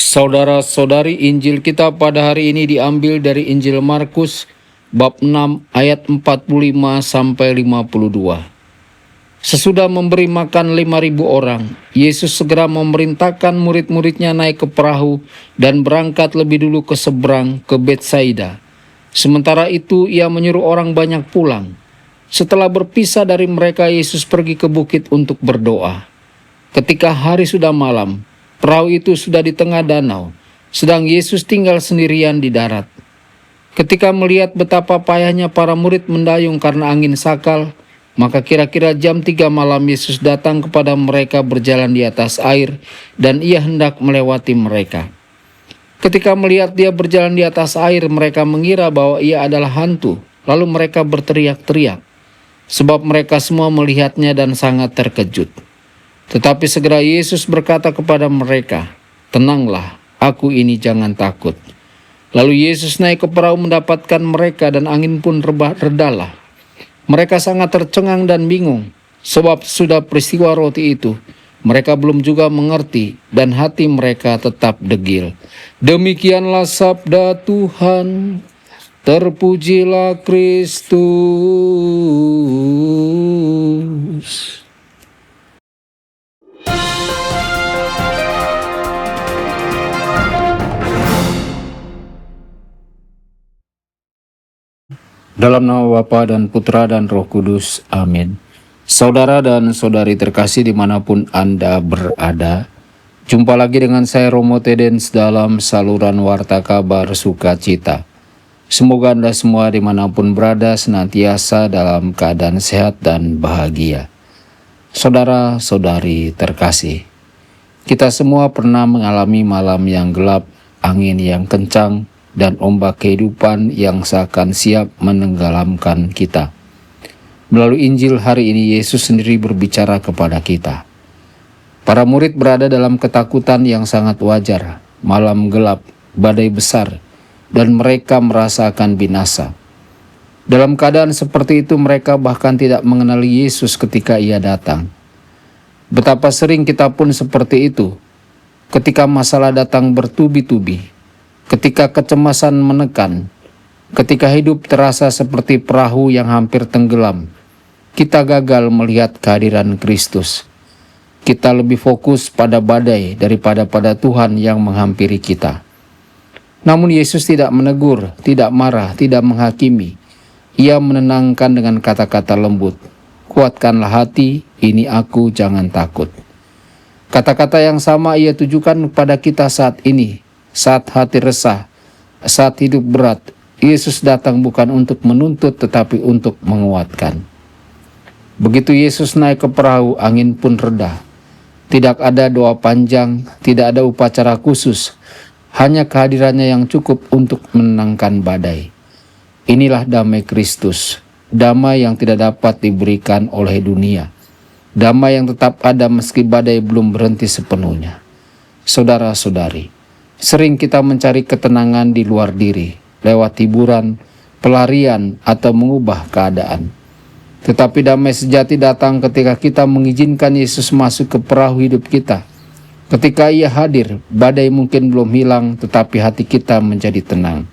Saudara-saudari, Injil kita pada hari ini diambil dari Injil Markus bab 6 ayat 45 sampai 52. Sesudah memberi makan 5.000 orang, Yesus segera memerintahkan murid-muridnya naik ke perahu dan berangkat lebih dulu ke seberang ke Betsaida. Sementara itu ia menyuruh orang banyak pulang. Setelah berpisah dari mereka, Yesus pergi ke bukit untuk berdoa. Ketika hari sudah malam, perahu itu sudah di tengah danau, sedang Yesus tinggal sendirian di darat. Ketika melihat betapa payahnya para murid mendayung karena angin sakal, maka kira-kira jam 3 malam Yesus datang kepada mereka berjalan di atas air, dan ia hendak melewati mereka. Ketika melihat dia berjalan di atas air, mereka mengira bahwa ia adalah hantu, lalu mereka berteriak-teriak, sebab mereka semua melihatnya dan sangat terkejut. Tetapi segera Yesus berkata kepada mereka, "Tenanglah, aku ini, jangan takut." Lalu Yesus naik ke perahu mendapatkan mereka, dan angin pun redalah. Mereka sangat tercengang dan bingung, sebab sudah peristiwa roti itu, mereka belum juga mengerti, dan hati mereka tetap degil. Demikianlah sabda Tuhan. Terpujilah Kristus. Dalam nama Bapa dan Putra dan Roh Kudus. Amin. Saudara dan saudari terkasih dimanapun Anda berada, jumpa lagi dengan saya Romo Tedens dalam saluran Warta Kabar Sukacita. Semoga Anda semua dimanapun berada senantiasa dalam keadaan sehat dan bahagia. Saudara-saudari terkasih, kita semua pernah mengalami malam yang gelap, angin yang kencang, dan ombak kehidupan yang seakan siap menenggelamkan kita. Melalui Injil hari ini, Yesus sendiri berbicara kepada kita. Para murid berada dalam ketakutan yang sangat wajar. Malam gelap, badai besar, dan mereka merasa akan binasa. Dalam keadaan seperti itu, mereka bahkan tidak mengenali Yesus ketika ia datang. Betapa sering kita pun seperti itu. Ketika masalah datang bertubi-tubi, ketika kecemasan menekan, ketika hidup terasa seperti perahu yang hampir tenggelam, kita gagal melihat kehadiran Kristus. Kita lebih fokus pada badai daripada pada Tuhan yang menghampiri kita. Namun Yesus tidak menegur, tidak marah, tidak menghakimi. Ia menenangkan dengan kata-kata lembut. "Kuatkanlah hati, ini aku, jangan takut." Kata-kata yang sama ia tujukan kepada kita saat ini. Saat hati resah, saat hidup berat, Yesus datang bukan untuk menuntut tetapi untuk menguatkan. Begitu Yesus naik ke perahu, angin pun reda. Tidak ada doa panjang, tidak ada upacara khusus, hanya kehadirannya yang cukup untuk menenangkan badai. Inilah damai Kristus, damai yang tidak dapat diberikan oleh dunia, damai yang tetap ada meski badai belum berhenti sepenuhnya. Saudara-saudari, sering kita mencari ketenangan di luar diri, lewat hiburan, pelarian, atau mengubah keadaan. Tetapi damai sejati datang ketika kita mengizinkan Yesus masuk ke perahu hidup kita. Ketika ia hadir, badai mungkin belum hilang, tetapi hati kita menjadi tenang.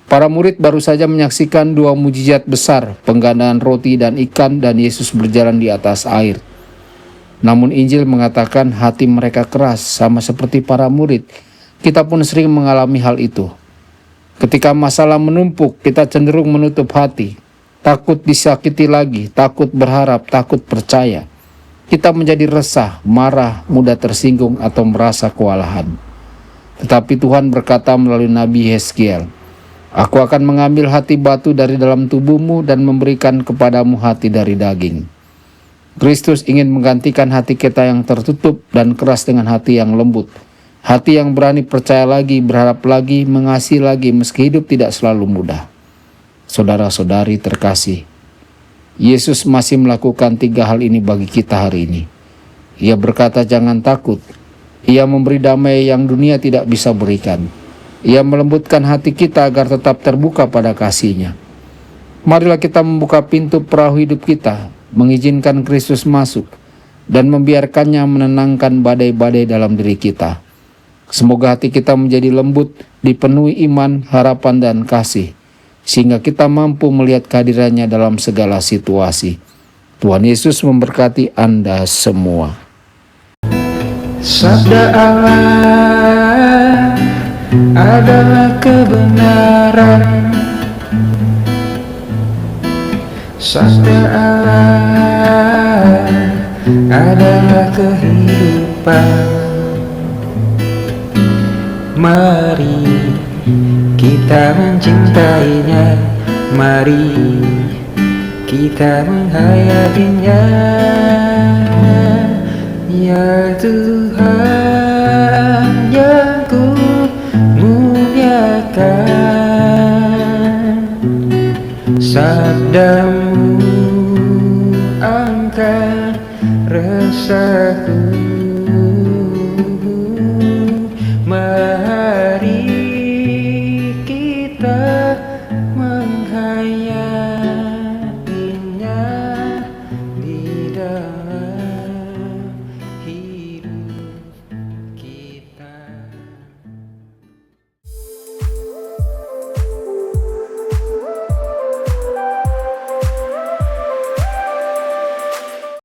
Para murid baru saja menyaksikan 2 mujizat besar, penggandaan roti dan ikan, dan Yesus berjalan di atas air. Namun Injil mengatakan hati mereka keras, sama seperti para murid. Kita pun sering mengalami hal itu. Ketika masalah menumpuk, kita cenderung menutup hati, takut disakiti lagi, takut berharap, takut percaya. Kita menjadi resah, marah, mudah tersinggung, atau merasa kewalahan. Tetapi Tuhan berkata melalui Nabi Yeskiel, "Aku akan mengambil hati batu dari dalam tubuhmu dan memberikan kepadamu hati dari daging." Kristus ingin menggantikan hati kita yang tertutup dan keras dengan hati yang lembut. Hati yang berani percaya lagi, berharap lagi, mengasihi lagi meski hidup tidak selalu mudah. Saudara-saudari terkasih, Yesus masih melakukan 3 hal ini bagi kita hari ini. Ia berkata jangan takut. Ia memberi damai yang dunia tidak bisa berikan. Ia melembutkan hati kita agar tetap terbuka pada kasih-Nya. Marilah kita membuka pintu perahu hidup kita, mengizinkan Kristus masuk, dan membiarkannya menenangkan badai-badai dalam diri kita. Semoga hati kita menjadi lembut, dipenuhi iman, harapan, dan kasih, sehingga kita mampu melihat kehadirannya dalam segala situasi. Tuhan Yesus memberkati Anda semua. Sabda Allah adalah kebenaran. Sabda Allah adalah kehidupan. Mari kita mencintainya, mari kita menghayatinya. Ya Tuhan yang ku muliakan, sabdamu angkat resahku.